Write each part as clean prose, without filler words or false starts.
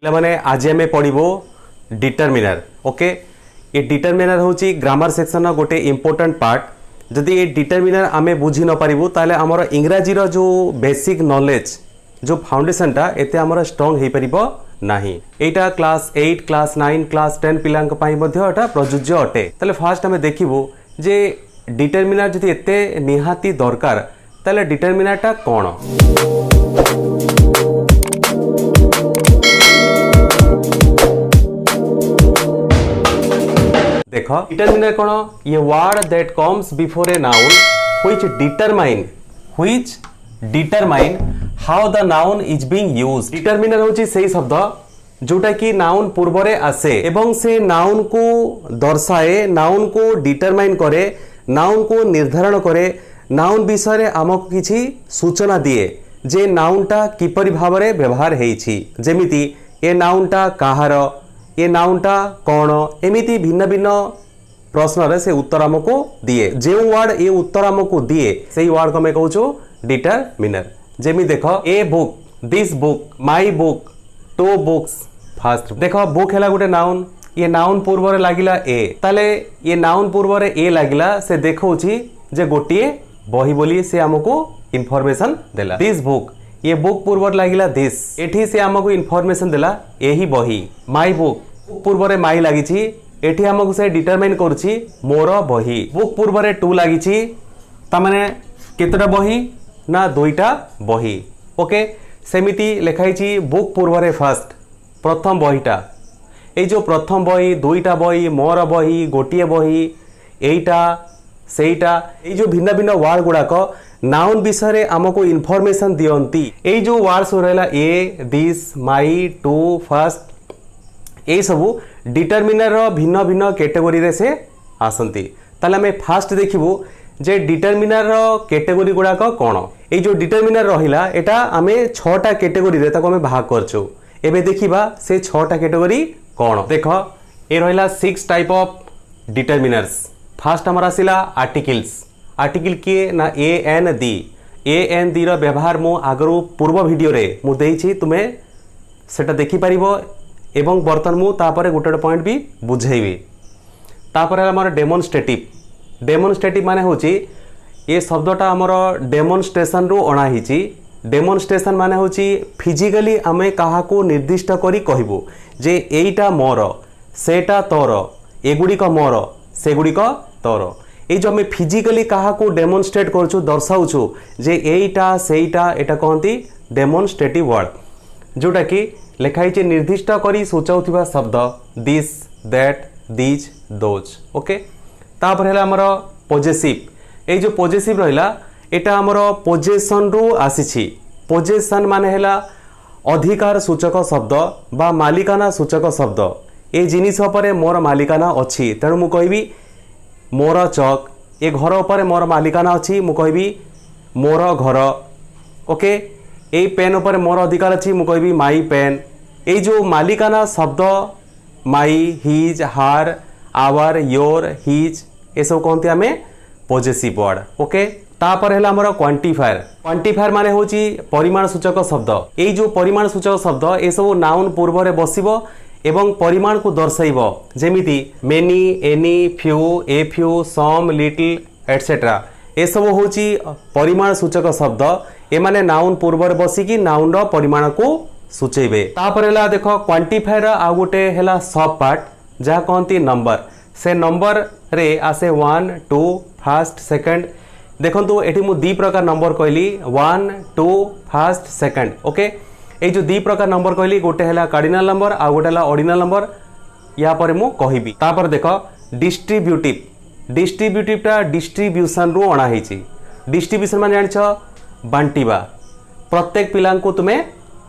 माने आज आम पढ़ो डिटरमिनर। ओके, ये डिटरमिनर हूँ ग्रामर सेक्शन गोटे इम्पोर्टाट पार्ट। जदि ये डिटरमिनर आम बुझी न पारू ताले आमर इंग्राजी जो बेसिक नॉलेज जो फाउंडेशनटा एते आमर स्ट्रॉन्ग हो पारिबो नाही। एटा क्लास 8 क्लास 9 क्लास 10 पिलांक पई मध्ये एटा प्रযোज्य अटे। ताले फास्ट आम देखिबो जे डिटरमिनर जदि एते निहाती दरकार ताले डिटरमिनरटा कोन। देखो डिटरमिनर कौन, ये word that comes before a noun which determine how the noun is being used. Determiner होची सेही शब्द जोटा कि नाउन पूर्व रे आसे एवं से नाउन को दर्शाए, नाउन को डिटरमाइन करे, नाउन को निर्धारण करे, नाउन विषय रे आमको किछि सूचना दिए जे नाउनटा किपरि भाव रे व्यवहार हेछि। जेमिति ए नाउनटा काहार, ये नाउनटा कौन, एमिति भिन्न भिन्न प्रश्न रे से उत्तर आमको दिए। जो वर्ड ये उत्तर आमको दिए से वर्ड को मैं कहूँ डिटरमिनर। जेमी देखो a book, this book, my book, two books. First देखो बुक है गोटे नाउन, ये नाउन पूर्व रे लागिला ए, ताले ये नाउन पूर्व रे ए लागिला से देखौछि जे गोटिए बही बोली से आमको इनफॉरमेशन देला। दिस बुक, ये बुक पूर्व लागिला दिस, एठी से आमको इनफॉरमेशन देला यही बही। माई बुक पूर्व रे माई लागिछि, एठी आमको से डिटरमाइन करूछि मोर बही। बुक पूर्व रे टू लागिछि, ता माने केतटा बही ना दुईटा बही। ओके, सेमिति लिखाइछि बुक पूर्व रे फर्स्ट प्रथम बहीटा। ए जो प्रथम बही, दुईटा बही, मोर बही, गोटिए बही, एइटा सेइटा, ए जो भिन्न भिन्न वर्ड गुड़ाक नाउन विषय रे आमको इनफॉरमेशन दियंती। ए जो वर्ड्स रहला ए, दिस, माई, टू, फर्स्ट, ए सबू डिटरमिनर भिन्न भिन्न कैटेगोरी रे से आसंती। ताले हमें फास्ट देखिबो जे डिटरमिनर कैटेगोरी गुड़ाक कौन। ए जो डिटरमिनर रहिला एटा आमे 6टा कैटेगोरी रे ताको हमें भाग करछु। एबे देखिबा से 6टा कैटेगोरी कौन। देखो ए रहिला 6 टाइप ऑफ डिटरमिनर्स। फास्ट हमर आसिला आर्टिकल्स। आर्टिकल किए ना A N the. A N दी रो व्यवहार मु आगरु पूर्व वीडियो रे मु देइछि, तुमे सेटा देखि परिबो एवं बर्तन मु तापरे गोटे पॉइंट भी बुझेबी। तापरे हमर डेमोन्स्ट्रेटिव। डेमोन्स्ट्रेटिव माने होची ये शब्दटा हमर डेमोन्स्ट्रेशन रु अणा हिची। डेमोन्स्ट्रेशन माने होची फिजिकली आमे काहाको निर्दिष्ट करी कहबो जे एइटा मोर, सेटा तोर, एगुडी को मोर, सेगुडी को तोर। ए जो हमें फिजिकली काहाको डेमोन्स्ट्रेट करछु, दर्शाउछु जे एइटा सेइटा, एटा कहंती डेमोन्स्ट्रेटिव वर्ड जोटा कि लिखाई निर्दिष्ट करी सूचाउथिबा शब्द this, that, these, those. Okay, तापर है हमर पॉजेसिव। ए जो पॉजेसिव रहिला एटा हमर पोजेशन रु आसीछि। पोजेशन माने हैला अधिकार सूचक शब्द बा मालिकाना सूचक शब्द। ए जिनिस उपरे मोर मालिकाना अछि, तेणु मु कहबी मोर चक। ए घर उपरे मोर मालिकाना अछि, मु कहबी मोर घर। ओके, ए पेन उपरे मोर अधिकार अछि, मु कहबी माई पेन। ए जो मालिकाना शब्द माई, हिज, हार, आवर, योर, हिज, ए सब कहते आमे पॉजेसिव वर्ड। ओके, तापर है हमर क्वांटिफायर। क्वांटिफायर माने होची परिमाण सूचक शब्द। ए जो परिमाण सूचक शब्द ए सब नाउन पूर्व रे बसिबो एवं परिमाण को दर्शाइबो। जेमिति many, any, few, a few, some, little etcetera. ए सब होची परिमाण सूचक शब्द। ए माने नाउन पूर्व रे बसिकी नाउन रो परिमाण को सूचेबे। तापर हैला देखो क्वांटिफायर आ गुटे हैला सब पार्ट जहा कहंती नंबर। से नंबर रे आसे 1 2 फर्स्ट सेकंड। देखंतु एठी मु दी प्रकार नंबर कहली 1 2 फर्स्ट सेकंड। ओके, ए जो दी प्रकार नंबर कहली गोटे हैला कार्डिनल नंबर आ गोटे हैला ऑर्डिनल नंबर। या परे मु कहिबी। तापर देखो डिस्ट्रीब्यूटिव। डिस्ट्रीब्यूटिवटा डिस्ट्रीब्यूशन रु अणा हिची। डिस्ट्रीब्यूशन माने जानिछ बांटीबा। प्रत्येक पिलां को तुमे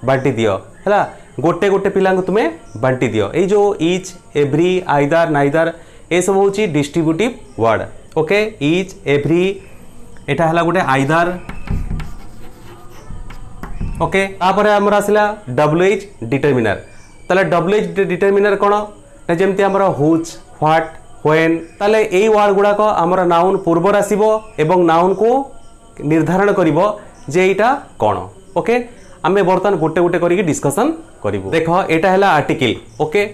बांटी दियो हैला, गोटे गोटे पिलां को तुमे बांटी दियो। ए जो इच, एवरी, आइदर, नाइदर ए सब होची distributive word. Okay, etch, every एटा हैला गोटे आइदर। ओके, तापर हमर आसिला डब्ल्यूएच डिटरमिनर। ताले डब्ल्यूएच डिटरमिनर कोन ना जेमति हमर हुच, व्हाट, व्हेन। ताले एई वर्ड गुडा को हमर नाउन पूर्व आसीबो एवं नाउन को निर्धारण करिवो जे एटा कोन। ओके, आमे बर्तमान गोटे गोटे करके डिस्कशन करिवु। देखो एटा हैला आर्टिकल। ओके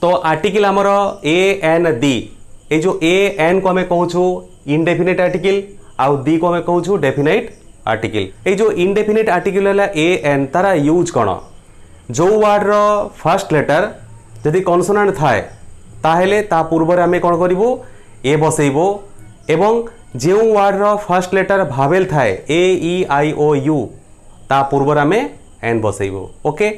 तो आर्टिकल हमर ए एन दी, ए जो ए एन को हमें कहूँ इनडेफिनिट आर्टिकल आउ दी को हमें कहूँ डेफिनाइट आर्टिकल। ए जो इनडेफिनिट आर्टिकल है ए एन तारा यूज कौन, जो वर्ड रो फर्स्ट लेटर जदि कॉन्सोनेंट थाए ताहेले ता पूर्व आम कौन करिवो ए बसैबो, एवं जो word row first letter vowel थाए ए ई आई ओ यू ता पूर्व आम एन बसैबो। ओके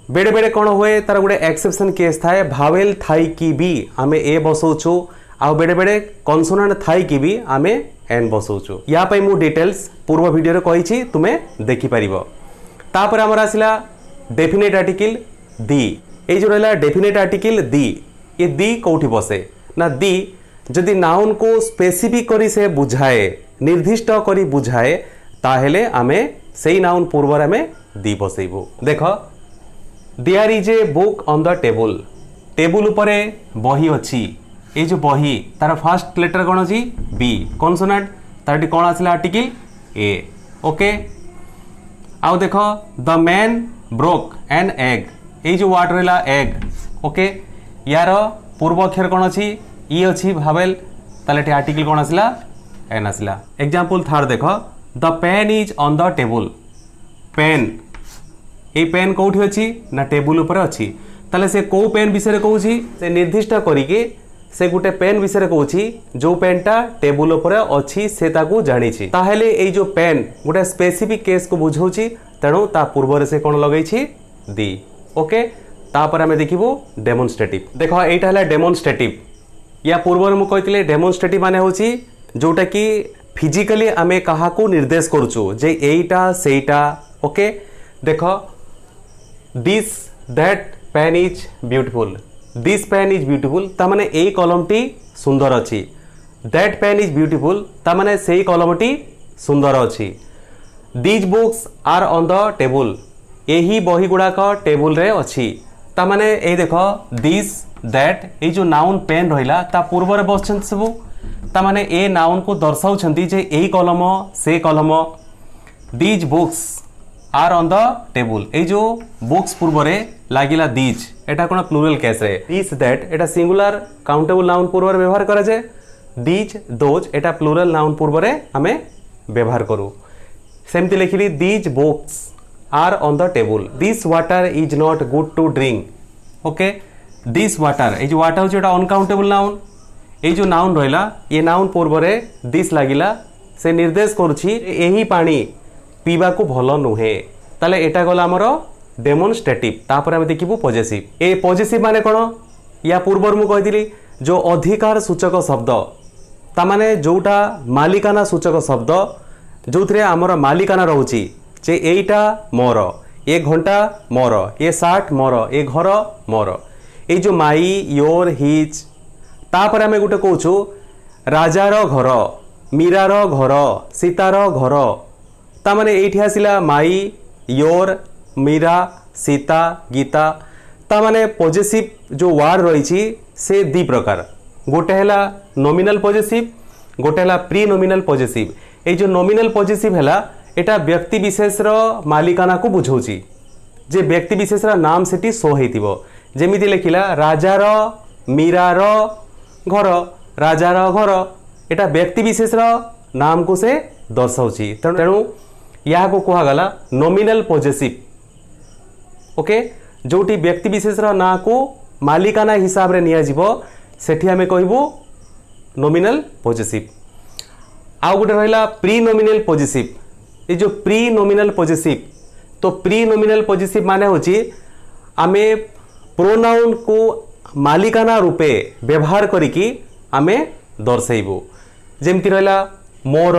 बेड़े बेड़े कौन हुए तार गोटे एक्सेप्शन केस थाए, भावेल थाई कि भी आम ए बसौछु आ बेड़े बेड़े कॉन्सोनेंट थाई कि भी आम एन बसौछु। या पई मु डिटेल्स पूर्व वीडियो रे कहिछि तुमे देखि परिबो। तापर हमर आसिला डेफिनेट आर्टिकल दी। ए जो रहला डेफिनेट आर्टिकल दी, ये दी कोठी बसे ना, दी जदि नाउन को स्पेसिफिक करी से बुझाए, निर्दिष्ट करी बुझाए ताहेले आमे सेई नाउन पूर्व रे आमे दी बसैबो। देखो there is a book on the table, table उपरे बही अछि, ए जो बही तार फर्स्ट लेटर कौन अछि बी, कॉन्सोनेंट तारटी कौन आसिला आर्टिकल ए। ओके आउ देखो the man broke an egg, ए जो वर्ड रहला एग। ओके यार पूर्व अक्षर कौन अछि ई अछि भावेल, ताले आर्टिकल कौन आसिला एन आसिला। एग्जांपल थर्ड देखो the pen is on the table, pen ए पेन कोठी अछि ना टेबल ऊपर अछि, ताले से को पेन विषय कहूछि से निर्दिष्ट करिके से गुटे पेन विषय कहूछि जो पेनटा टेबल ऊपर अछि से ताकू जानिछि, ताहेले ए जो पेन गुटे स्पेसिफिक केस को बुझौछि तेणु ता पूर्व रे से कोन लगैछि दी। ओके तापर हमें देखिबो डेमोन्स्ट्रेटिव। देखो एटा हला डेमोन्स्ट्रेटिव, या पूर्व रे मु कहितले डेमोन्स्ट्रेटिव माने होछि जोटा कि फिजिकली आमे कहा को निर्देश करूछु जे एटा सेटा। ओके देखो this that pen is beautiful, this pen is beautiful ता माने एई कलमटी सुंदर अछि, दैट पेन इज ब्यूटीफुल ता माने सेई कलमटी सुंदर अछि। These books are on the table, एही बही गुड़ाक टेबल रे अछि, ता माने ए देखो दिस दैट ए जो नाउन पेन रहिला ता पूर्व रे बसछन सब, ता माने ए नाउन को दर्शाउछंती जे एही कलम से कलम। These books are on the table, ए जो बुक्स पूर्व रे लागिला दीज एटा कोन प्लुरल केस रे, दिस दैट एटा सिंगुलर काउंटेबल नाउन पूर्व रे व्यवहार करा जाय, दीज दोज एटा प्लुरल नाउन पूर्व रे हमें व्यवहार करू। सेमती लिखिली these books are on the table, this water is not good to drink. Okay this water ए जो वाटर होचे एटा अनकाउंटेबल नाउन, ए जो नाउन रहिला ये नाउन पूर्व रे दिस लागिला से निर्देश करूछि एही पानी पीबा को भलो नुहे, ताले एटा गला हमरो डेमोन्स्ट्रेटिव। तापर हम देखिबु पॉजिटिव। ए पॉजिटिव माने कोन, या पूर्व मु कहितली जो अधिकार सूचक शब्द ता माने जोटा मालिकाना सूचक शब्द जो थे आमर मालिकाना रोचे जे एटा मोर, ए घंटा मोर, ए सार्ट मोर, ए घर मोर, ए जो माई योर हिज। तापर आम गोटे कहूँ राजार घर, मीरार घर, सीतार घर, ता माने एठी आसिला माई योर मीरा सीता गीता। ता माने पॉजिटिव जो वर्ड रही से दी प्रकार, गोटे है नॉमिनल पॉजिटिव, गोटे है प्री नॉमिनल पॉजिटिव। ए जो नॉमिनल पॉजिटिव है एटा व्यक्ति विशेष रो मालिकाना को बुझौछि जे व्यक्ति विशेष रा नाम सेठी शो हेतिबो, जेमिति लिखिला राजार मीरार घर, राजार घर एटा व्यक्ति विशेष रो नाम को से दर्शाउछि, तेणु या को कहा गला नॉमिनल पॉजिटिव। ओके जोटी व्यक्ति विशेष रो ना को मालिकाना हिसाब रे निया जिवो सेठी हमें कहबो नॉमिनल पॉजिटिव। आउ गोटे रहिला प्री नॉमिनल पॉजिटिव। ये जो प्री नॉमिनल पॉजिटिव, तो प्री नॉमिनल पॉजिटिव माने होची आमे प्रोनाउन को मालिकाना रूपे व्यवहार करिकी आमे दर्शाइबो, जेमति रहिला मोर,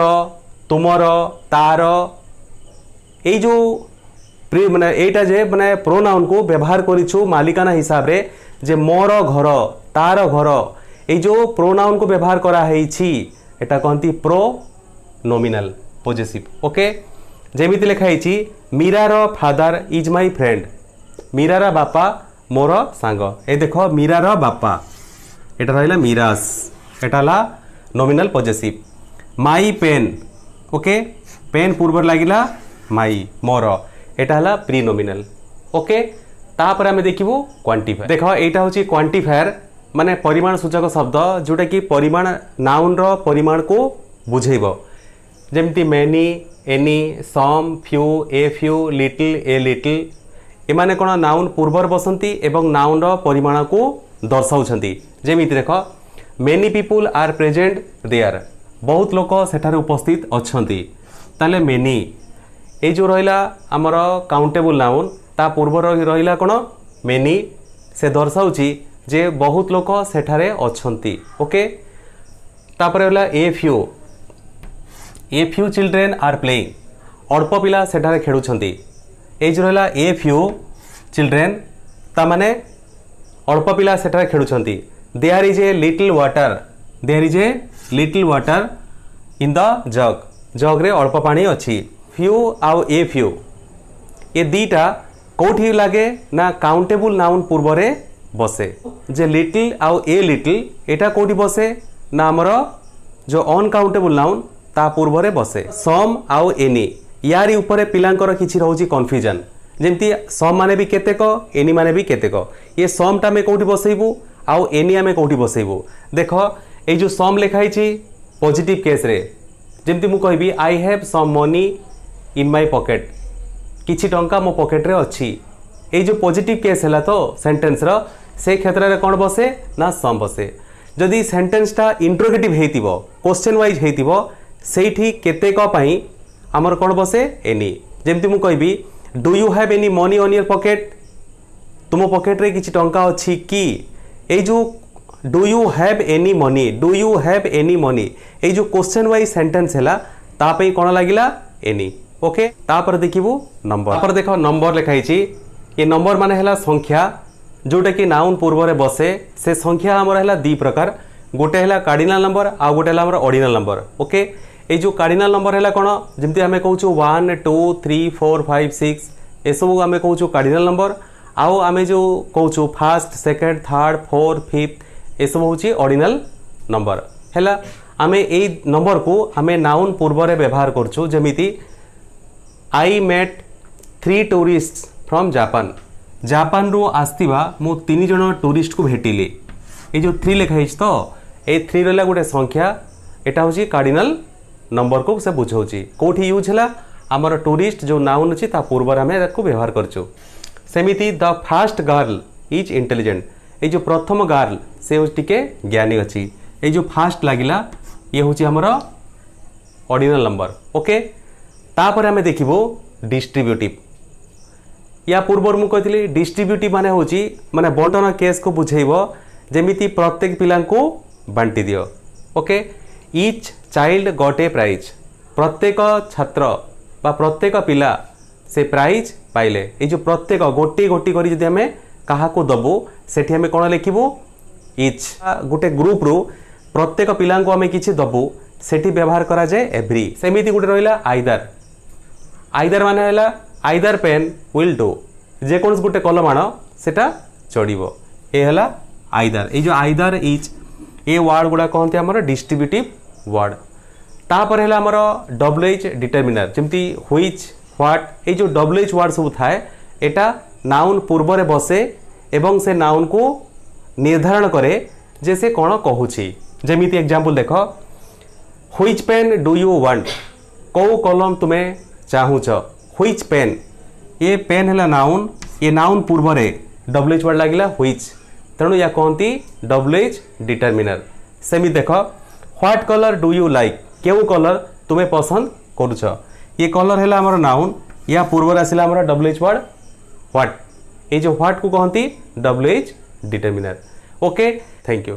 तुमर, तार। ए जो प्री माने एटा जे माने प्रोनाउन को व्यवहार करिछु मालिकाना हिसाब रे जे मोर घर, तार घर, ए जो प्रोनाउन को व्यवहार करा हेछि एटा कहंती प्रो नॉमिनल पॉजिटिव। ओके जेमिति लिखा हेछि मीरार फादर इज माय फ्रेंड, मीरार बापा मोर सांग। ए देखो मीरार बापा एटा रहिला मीरास, एटा ला nominal positive. My pen, okay pen पूर्व लागिला माई मोर, एटा हला प्रीनोमिनल। ओके तापर आमे देखिबो क्वांटिफायर। देखो एटा होची क्वांटिफायर माने परिमाण सूचक शब्द जोटा कि परिमाण नाउन रो परिमाण को बुझेइबो जेमती many any some few a few little a little एमाने कोन नाउन पूर्वर बसंती एवं नाउन रो परिमाण को दर्शाउछंती। जेमिति देखो many people are present there बहुत लोक सेठारे उपस्थित अछंती ताले मेनी ए जो रहिला हमर काउंटेबल नाउन ता पूर्वर रहिला कोन मेनी से दर्शाउची जे बहुत लोक सेठारे अछंती। ओके तापर होला a few children are playing अल्प पिला सेठारे खेलुछंती। ए जो रहिला ए फ्यू चिल्ड्रेन ता माने अल्प पिला सेठारे खेलुछंती। There is a little water in the jug रे अल्प पानी अछि। फ्यू आउ ए फ्यू ये दीटा कोठी लागे ना काउंटेबल नाउन पूर्वरे बसे जे लिटिल आउ ए लिटिल एटा कोठी बसे ना हमर जो अनकाउंटेबल नाउन ता पूर्वरे बसे। सम आउ एनी यारी ऊपर पिलांकर किछि रहउची कन्फ्यूजन जेमती सम माने भी केतेक एनी माने भी केतेक ये सम ता में कोठी बसैबू आउ एनी आमे कोठी बसैबू। देखो ए जो सम लिखाई छी पॉजिटिव केस रे जेमती मु कहबी I have some money in my pocket किछि टंका मो पॉकेट रे अछि। ए जो पॉजिटिव केस हैला तो सेंटेंस रो से क्षेत्र रे कोन बसे ना सम बसे। जदि सेंटेंस ता इंट्रोगेटिव हेतिबो क्वेश्चन वाइज हेतिबो सेठी केतेक पई हमर कोन बसे एनी। जेमती मु कहबी do you have any money on your pocket तुम पॉकेट रे किछि टंका अछि की। ए जो do you have any money ए जो क्वेश्चन वाइज सेंटेंस हैला ता पई कोन लागिला एनी। ओके तापर देखिबू नंबर। तापर देखो नंबर लिखाई छी ये नंबर माने हैला संख्या जोटा कि नाउन पूर्व रे बसे से संख्या हमर हैला दी प्रकार गोटे हैला कार्डिनल नंबर आ गोटे हैला हमर ऑर्डिनल नंबर। ओके ए जो कार्डिनल नंबर हैला कोन जेमती हमें कहूछु 1 2 3 4 5 6 ए सब हमें कहूछु कार्डिनल नंबर आउ हमें जो कहूछु first second third fourth fifth ए सब होची ऑर्डिनल नंबर हैला। हमें ए नंबर को हमें नाउन पूर्व रे व्यवहार करछु जेमिति I met 3 tourists from Japan रो आस्तिबा मु 3 जण टूरिस्ट को भेटिली। ए जो 3 लिखाई तो ए 3 रहला गोटे संख्या एटा होची कार्डिनल नंबर को से बुझाउची कोठी यूज हला हमर टूरिस्ट जो नाउन अछि ता पूर्व रे हमें को व्यवहार करछु। सेमिति the first girl is intelligent ए जो प्रथम गर्ल से टिके ज्ञानी अछि। ए जो फर्स्ट लागिला ये होची हमर ऑर्डिनल नंबर। ओके तापर हमें देखिबो डिस्ट्रीब्यूटिव। या पूर्व मु कहथिली डिस्ट्रीब्यूटिव माने होची माने बंटन केस को बुझेइबो जेमिति प्रत्येक पिला को बांटी दियो। Okay each child got a prize प्रत्येक छात्र बा प्रत्येक पिला से प्राइज पाइले। ए जो प्रत्येक गोटी गोटी करी जदि हमें काहा को दबो सेठी हमें कोन लिखिबो ईच। गोटे ग्रुप रो प्रत्येक पिला को हमें किछि दबो सेठी व्यवहार करा जाय एवरी। सेमिति गुटे रहिला आइदर माने हैला आइदर पेन विल डू जे कोनस गुटे कलम आण सेटा चढ़िबो ए हैला आइदर। ए जो आइदर इज ए वर्ड गुडा कहंती हमर डिस्ट्रीब्यूटिव वर्ड। तापर हैला हमर डब्ल्यूएच डिटरमिनर जेमती व्हिच व्हाट ए जो डब्ल्यूएच वर्ड सब थाए एटा नाउन पूर्व रे बसे एवं से नाउन को निर्धारण करे जे से कोन कहूची। जेमिति एग्जांपल देखो which pen do you want को कलम तुमे चाहूच। व्हिच पेन ये पेन हैला नाउन ये नाउन पूर्व रे डब्ल्यूएच वर्ड लागिला व्हिच तेणु या कहती डब्ल्यूएच डिटरमिनर। सेमी देखो what colour do you like केउ कलर तुमे पसंद करूछ ये कलर हैला हमर नाउन या पूर्व रे आसिला हमर डब्ल्यूएच वर्ड व्हाट ए जो व्हाट को कहती WH determiner. Okay thank you.